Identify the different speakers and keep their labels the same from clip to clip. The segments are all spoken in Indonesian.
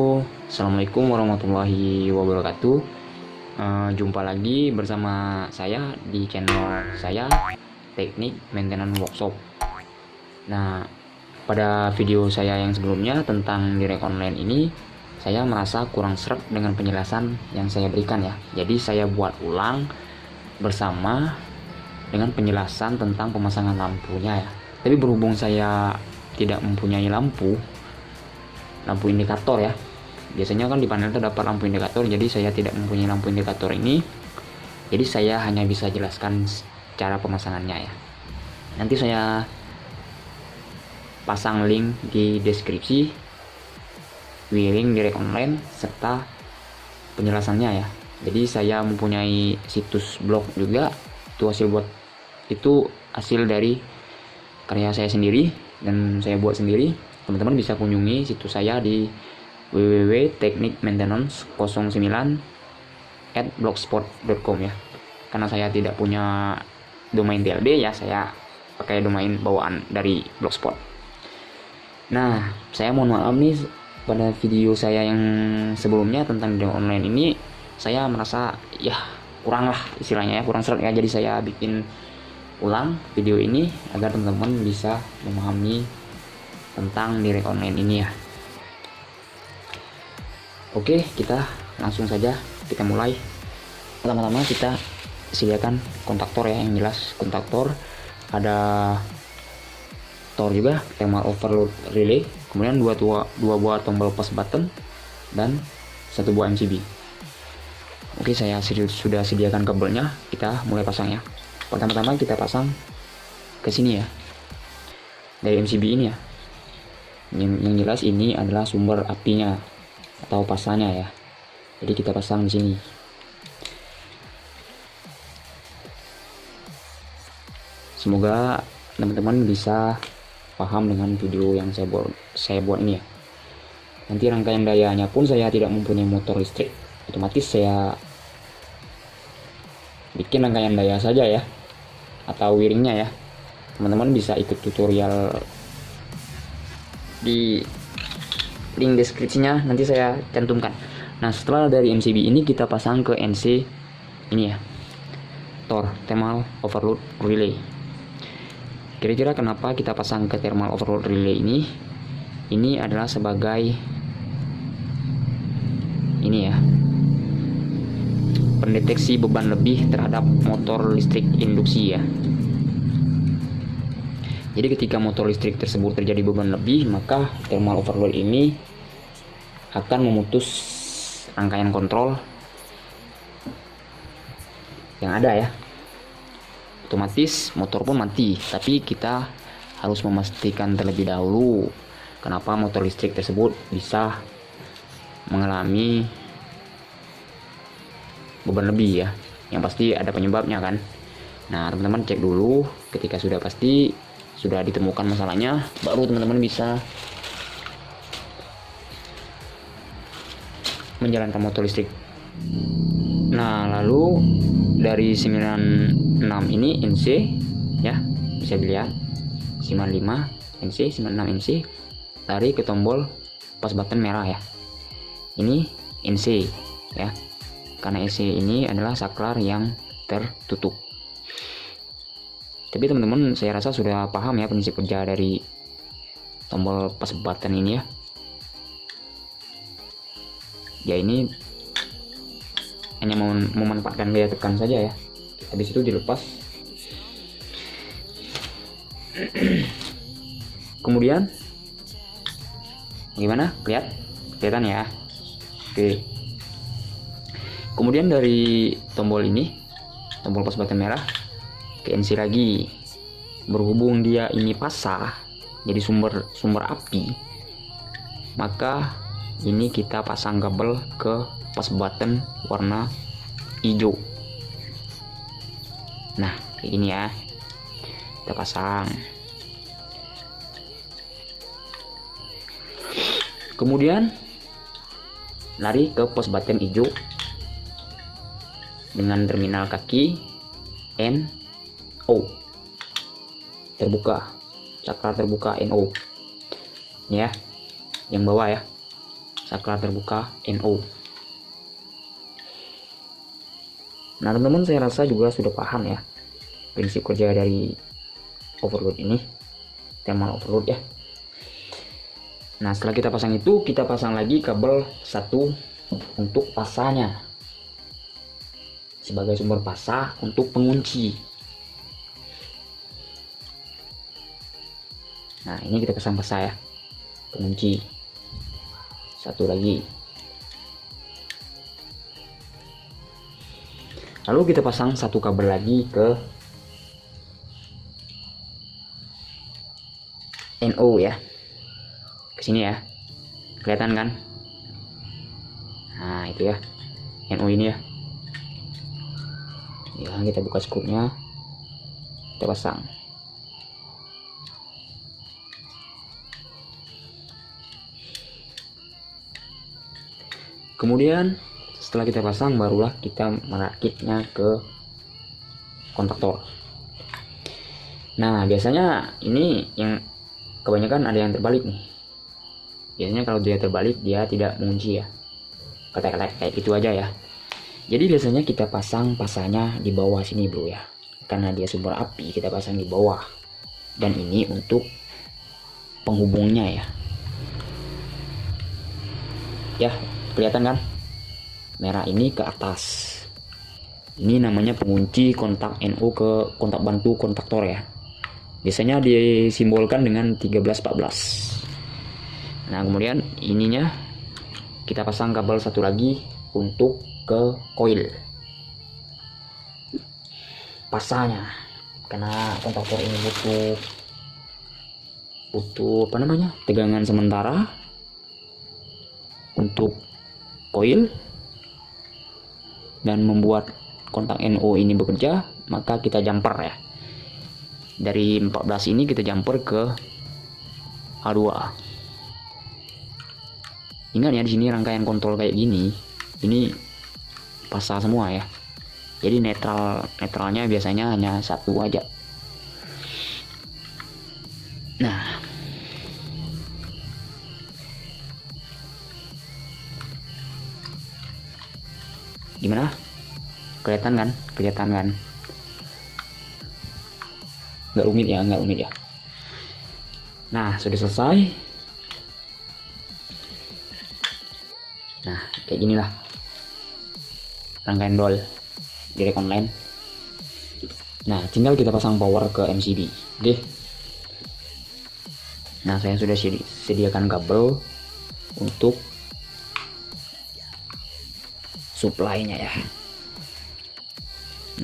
Speaker 1: Halo, Assalamualaikum warahmatullahi wabarakatuh. Jumpa lagi bersama saya di channel saya, Teknik Maintenance Workshop. Nah, pada video saya yang sebelumnya tentang direct online ini, saya merasa kurang seret dengan penjelasan yang saya berikan ya. Jadi saya buat ulang bersama dengan penjelasan tentang pemasangan lampunya ya. Tapi berhubung saya tidak mempunyai lampu indikator ya, biasanya kan di panel terdapat lampu indikator, jadi saya tidak mempunyai lampu indikator ini, jadi saya hanya bisa jelaskan cara pemasangannya ya. Nanti saya pasang link di deskripsi link direct online serta penjelasannya ya. Jadi saya mempunyai situs blog juga, itu hasil dari karya saya sendiri dan saya buat sendiri. Teman-teman bisa kunjungi situs saya di www.teknikmaintenance09@blogspot.com ya. Karena saya tidak punya domain TLD ya, saya pakai domain bawaan dari Blogspot. Nah, saya mohon maaf nih, pada video saya yang sebelumnya tentang video online ini saya merasa ya kurang lah istilahnya ya, kurang seret ya. Jadi saya bikin ulang video ini agar teman-teman bisa memahami tentang direct online ini ya. Oke, kita langsung saja kita mulai. Pertama-tama kita sediakan kontaktor ya, yang jelas kontaktor, ada Tor juga, thermal overload relay, kemudian dua buah tombol push button dan satu buah MCB. Oke, saya sudah sediakan kabelnya, kita mulai pasang ya. Pertama-tama kita pasang ke sini ya, dari MCB ini ya. Yang jelas ini adalah sumber apinya atau pasanya ya. Jadi kita pasang di sini. Semoga teman-teman bisa paham dengan video yang saya buat ini ya. Nanti rangkaian dayanya pun saya tidak mempunyai motor listrik, otomatis saya bikin rangkaian daya saja ya, atau wiringnya ya. Teman-teman bisa ikut tutorial di link deskripsinya, nanti saya cantumkan. Nah, setelah dari MCB ini kita pasang ke NC ini ya, Tor thermal overload relay. Kira-kira kenapa kita pasang ke thermal overload relay ini? Ini adalah sebagai ini ya, pendeteksi beban lebih terhadap motor listrik induksi ya. Jadi ketika motor listrik tersebut terjadi beban lebih, maka thermal overload ini akan memutus rangkaian kontrol yang ada ya. Otomatis motor pun mati, tapi kita harus memastikan terlebih dahulu kenapa motor listrik tersebut bisa mengalami beban lebih ya. Yang pasti ada penyebabnya kan. Nah, teman-teman cek dulu, ketika sudah pasti sudah ditemukan masalahnya, baru teman-teman bisa menjalankan motor listrik. Nah, lalu dari 96 ini NC ya, bisa dilihat 95 NC, 96 NC, tarik ke tombol push button merah ya. Ini NC ya, karena NC ini adalah saklar yang tertutup. Tapi teman-teman saya rasa sudah paham ya prinsip kerja dari tombol push button ini ya. Ya, ini hanya memanfaatkan gaya tekan saja ya. Habis itu dilepas. Kemudian gimana? Kelihatan ya. Oke. Kemudian dari tombol ini, tombol push button merah, ke NC lagi. Berhubung dia ini pasah, jadi sumber api, maka ini kita pasang kabel ke push button warna hijau. Nah, kayak gini ya, kita pasang. Kemudian lari ke push button hijau dengan terminal kaki NO terbuka, saklar terbuka NO ya, yang bawah ya. saklar terbuka NO. Nah teman-teman, saya rasa juga sudah paham ya prinsip kerja dari overload ini, thermal overload ya. Nah setelah kita pasang itu, kita pasang lagi kabel satu untuk pasanya sebagai sumber pasah untuk pengunci. Nah ini kita pasang pasah ya, pengunci satu lagi. Lalu kita pasang satu kabel lagi ke NO ya, ke sini ya, kelihatan kan? Nah itu ya, NO ini ya. Ya kita buka scoopnya, kita pasang. Kemudian setelah kita pasang, barulah kita merakitnya ke kontaktor. Nah biasanya ini yang kebanyakan ada yang terbalik nih. Biasanya kalau dia terbalik, dia tidak mengunci ya, kayak gitu aja ya. Jadi biasanya kita pasang pasahnya di bawah sini bro ya, karena dia sumber api, kita pasang di bawah. Dan ini untuk penghubungnya ya. Ya kelihatan kan, merah ini ke atas. Ini namanya pengunci kontak NO ke kontak bantu kontaktor ya. Biasanya disimbolkan dengan 1314. Nah kemudian ininya kita pasang kabel satu lagi untuk ke koil pasahnya, karena kontaktor ini butuh apa namanya, tegangan sementara untuk koil dan membuat kontak NO ini bekerja. Maka kita jumper ya, dari 14 ini kita jumper ke A2. Ingat ya, di sini rangkaian kontrol kayak gini, ini pasah semua ya. Jadi netralnya biasanya hanya satu aja. Nah gimana, kelihatan kan? Nggak rumit ya. Nah sudah selesai. Nah kayak ginilah rangkaian dol direct online. Nah tinggal kita pasang power ke MCB. Oke. Nah saya sudah sediakan kabel untuk supply-nya ya.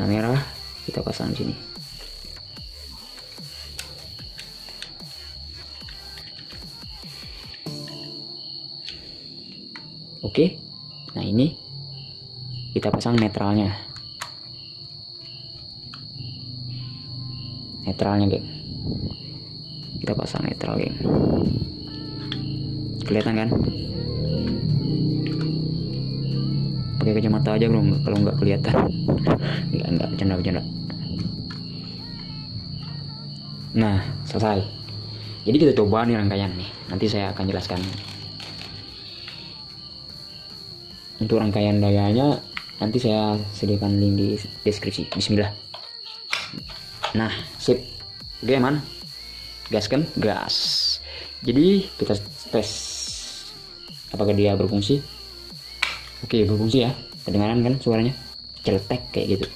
Speaker 1: Nah merah kita pasang di sini. Oke. Nah ini kita pasang netralnya, geng. Kita pasang netral, geng. Kelihatan kan? Pakai kacamata aja bro, kalau nggak kelihatan. Nggak bercanda. Nah selesai. Jadi kita coba nih rangkaian nih, nanti saya akan jelaskan. Untuk rangkaian dayanya nanti saya sediakan link di deskripsi. Bismillah. Nah sip. Oke man, gaskan, gas. Jadi kita tes apakah dia berfungsi. Oke berfungsi ya, kedengaran kan suaranya celetek kayak gitu,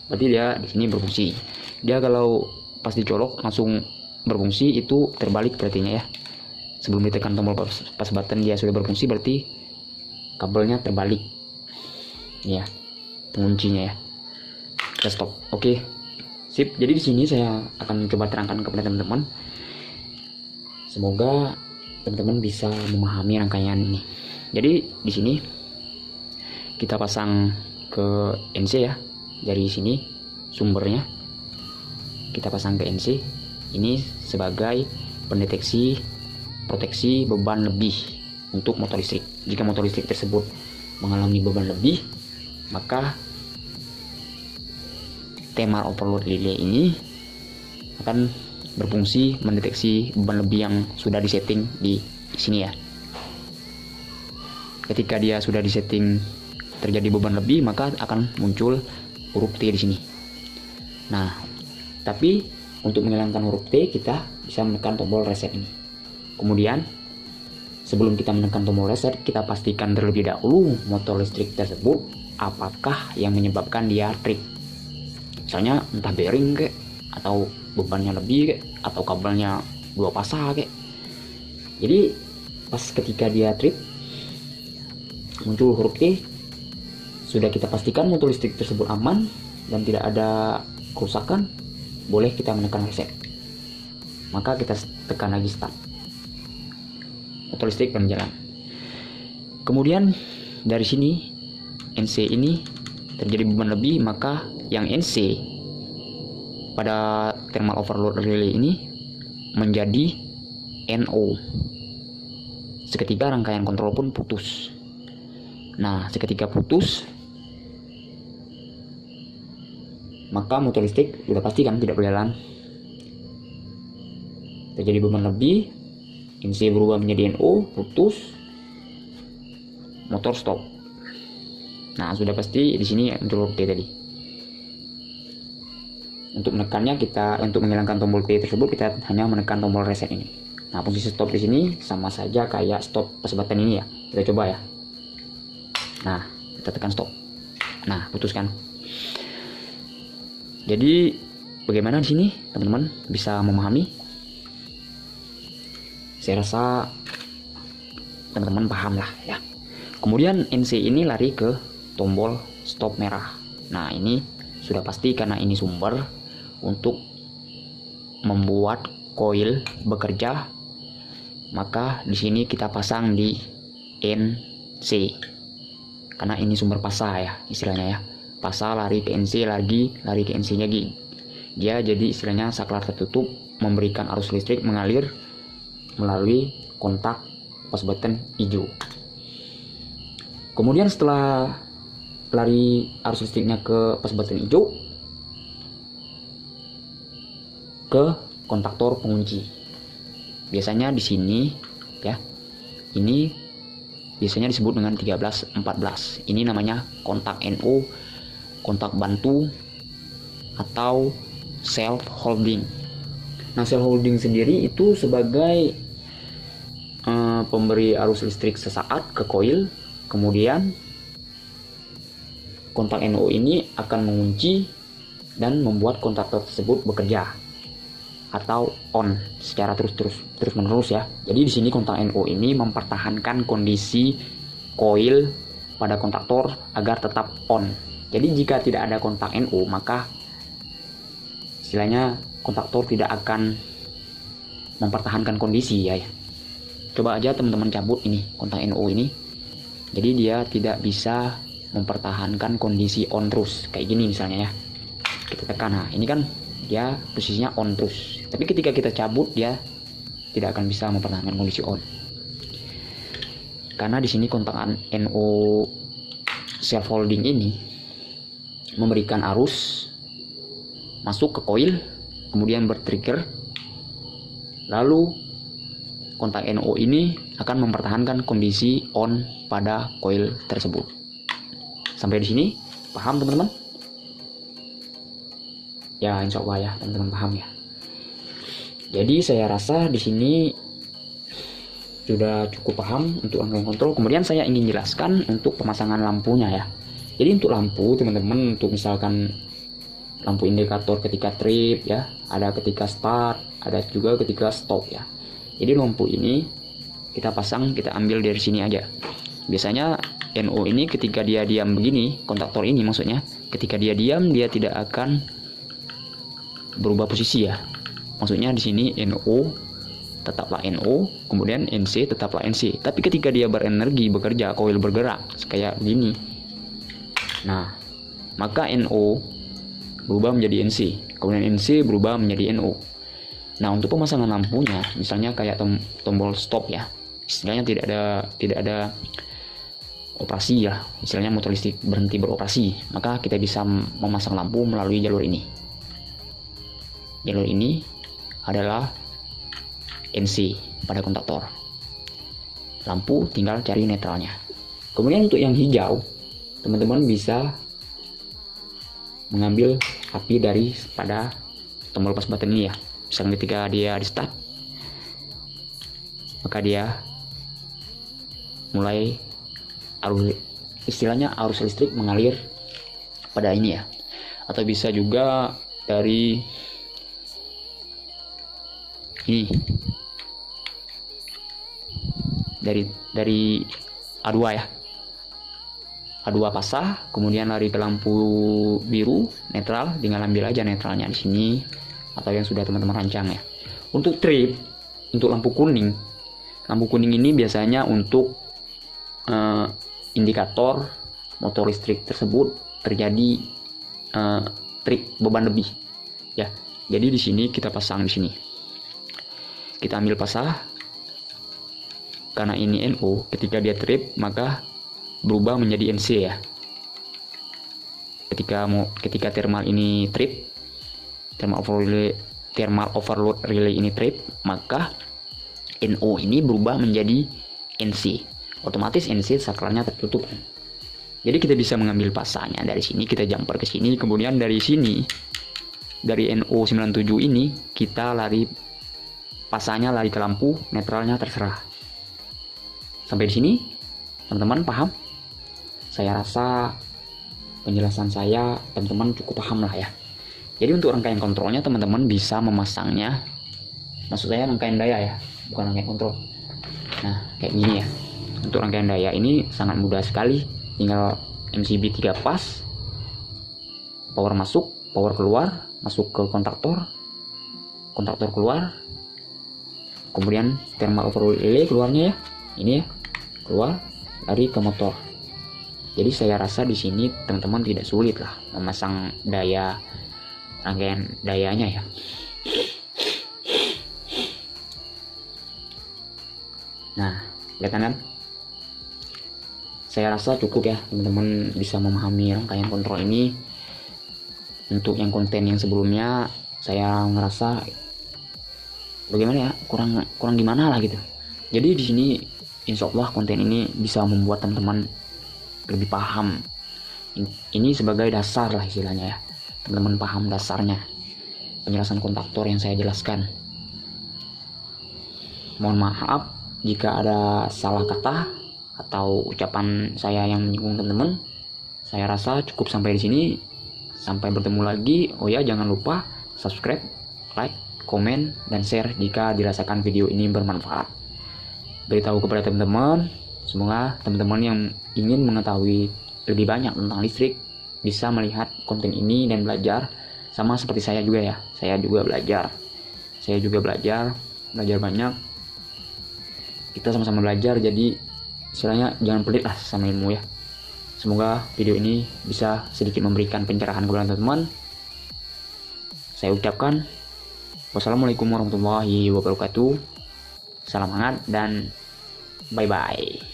Speaker 1: berarti dia di sini berfungsi. Dia kalau pas dicolok langsung berfungsi, itu terbalik berartinya ya. Sebelum ditekan tombol pas button dia sudah berfungsi, berarti kabelnya terbalik ya, penguncinya ya. Kita stop. Oke sip. Jadi di sini saya akan coba terangkan kepada teman-teman, semoga teman-teman bisa memahami rangkaian ini. Jadi di sini kita pasang ke NC ya, dari sini sumbernya kita pasang ke NC. Ini sebagai pendeteksi proteksi beban lebih untuk motor listrik. Jika motor listrik tersebut mengalami beban lebih, maka thermal overload relay ini akan berfungsi mendeteksi beban lebih yang sudah disetting di sini ya. ketika dia sudah disetting terjadi beban lebih, maka akan muncul huruf T di sini. Nah, tapi untuk menghilangkan huruf T, kita bisa menekan tombol reset ini. Kemudian sebelum kita menekan tombol reset, kita pastikan terlebih dahulu motor listrik tersebut apakah yang menyebabkan dia trip. Misalnya entah bearing kek, atau bebannya lebih kek, atau kabelnya 2 pasang kek. Jadi pas ketika dia trip muncul huruf T, sudah kita pastikan motor listrik tersebut aman dan tidak ada kerusakan, boleh kita menekan reset. Maka kita tekan lagi start. Motor listrik berjalan. Kemudian dari sini NC ini terjadi beban lebih, maka yang NC pada thermal overload relay ini menjadi NO. Seketika rangkaian kontrol pun putus. Nah, seketika putus, maka motor listrik sudah pasti kan tidak berjalan. Terjadi beban lebih, NC berubah menjadi NO, putus, motor stop. Nah, sudah pasti di sini muncul huruf T tadi. Untuk menekannya, untuk menghilangkan tombol T tersebut, kita hanya menekan tombol reset ini. Nah, posisi stop di sini sama saja kayak stop persebatan ini ya. Kita coba ya. Nah, kita tekan stop. Nah, putuskan. Jadi bagaimana di sini, teman-teman bisa memahami? Saya rasa teman-teman paham lah ya. Kemudian NC ini lari ke tombol stop merah. Nah, ini sudah pasti karena ini sumber untuk membuat koil bekerja, maka di sini kita pasang di NC. Karena ini sumber pasa ya, istilahnya ya. Pasa lari ke NC lagi, lari ke NC lagi. Dia jadi istilahnya saklar tertutup, memberikan arus listrik mengalir melalui kontak push button hijau. Kemudian setelah lari arus listriknya ke push button hijau, ke kontaktor pengunci. Biasanya di sini ya, ini biasanya disebut dengan 1314. Ini namanya kontak NO, kontak bantu, atau self holding. Nah, self holding sendiri itu sebagai pemberi arus listrik sesaat ke koil. Kemudian kontak NO ini akan mengunci dan membuat kontaktor tersebut bekerja atau on secara terus menerus ya. Jadi di sini kontak NO ini mempertahankan kondisi koil pada kontaktor agar tetap on. Jadi jika tidak ada kontak NO, maka istilahnya kontaktor tidak akan mempertahankan kondisi ya. Coba aja teman-teman cabut ini kontak NO ini. Jadi dia tidak bisa mempertahankan kondisi on terus. Kayak gini misalnya ya. Kita tekan. Nah, ini kan dia posisinya on terus. Tapi ketika kita cabut, dia tidak akan bisa mempertahankan kondisi on. Karena di sini kontak NO self holding ini memberikan arus masuk ke koil, kemudian bertrigger, lalu kontak NO ini akan mempertahankan kondisi on pada koil tersebut. Sampai di sini paham teman-teman? Ya, insya Allah ya teman-teman paham ya. Jadi saya rasa di sini sudah cukup paham untuk rangkaian kontrol. Kemudian saya ingin jelaskan untuk pemasangan lampunya ya. Jadi untuk lampu teman-teman, untuk misalkan lampu indikator ketika trip ya, ada ketika start, ada juga ketika stop ya. Jadi lampu ini kita pasang, kita ambil dari sini aja. Biasanya NO ini ketika dia diam begini, kontaktor ini maksudnya, ketika dia diam dia tidak akan berubah posisi ya. Maksudnya di sini NO tetaplah NO, kemudian NC tetaplah NC. Tapi ketika dia berenergi bekerja, koil bergerak kayak begini. Nah, maka NO berubah menjadi NC, kemudian NC berubah menjadi NO. Nah, untuk pemasangan lampunya, misalnya kayak tombol stop ya, istilahnya tidak ada operasi ya, istilahnya motor listrik berhenti beroperasi, maka kita bisa memasang lampu melalui jalur ini. Jalur ini adalah NC pada kontaktor. Lampu tinggal cari netralnya. Kemudian untuk yang hijau, teman-teman bisa mengambil api dari pada tombol pas button ini ya. Misalnya ketika dia di start, maka dia mulai arus listrik mengalir pada ini ya. Atau bisa juga dari ini, dari A2 ya, A2 pasah, kemudian lari ke lampu biru netral, tinggal ambil aja netralnya di sini atau yang sudah teman-teman rancang ya. Untuk trip, untuk lampu kuning ini biasanya untuk indikator motor listrik tersebut terjadi trip beban lebih ya. Jadi di sini kita pasang, di sini kita ambil pasah, karena ini NO, ketika dia trip maka berubah menjadi NC ya. Ketika thermal ini trip, thermal overload relay ini trip, maka NO ini berubah menjadi NC. Otomatis NC saklarnya tertutup. Jadi kita bisa mengambil pasahnya dari sini, kita jumper ke sini, kemudian dari sini, dari NO97 ini kita lari pasahnya lari ke lampu, netralnya terserah. Sampai di sini teman-teman paham? Saya rasa penjelasan saya teman-teman cukup paham lah ya. Jadi untuk rangkaian kontrolnya teman-teman bisa memasangnya, maksud saya rangkaian daya ya, bukan rangkaian kontrol. Nah kayak gini ya. Untuk rangkaian daya ini sangat mudah sekali, tinggal MCB 3 pas, power masuk, power keluar, masuk ke kontaktor keluar, kemudian thermal overload relay keluarnya ya, ini ya, keluar lari ke motor. Jadi saya rasa di sini teman-teman tidak sulit lah memasang daya, rangkaian dayanya ya. Nah, kelihatan kan? Saya rasa cukup ya teman-teman bisa memahami rangkaian kontrol ini. Untuk yang konten yang sebelumnya saya ngerasa bagaimana ya, kurang gimana lah gitu. Jadi di sini insya Allah konten ini bisa membuat teman-teman lebih paham. Ini sebagai dasar lah istilahnya ya, teman-teman paham dasarnya penjelasan kontaktor yang saya jelaskan. Mohon maaf jika ada salah kata atau ucapan saya yang menyinggung teman-teman. Saya rasa cukup sampai di sini. Sampai bertemu lagi. Oh ya, jangan lupa subscribe, like, komen, dan share jika dirasakan video ini bermanfaat. Beritahu kepada teman-teman. Semoga teman-teman yang ingin mengetahui lebih banyak tentang listrik bisa melihat konten ini dan belajar. Sama seperti saya juga ya. Saya juga belajar banyak. Kita sama-sama belajar, jadi istilahnya jangan pelit lah sama ilmu ya. Semoga video ini bisa sedikit memberikan pencerahan kepada teman-teman. Saya ucapkan wassalamualaikum warahmatullahi wabarakatuh. Salam hangat dan bye-bye.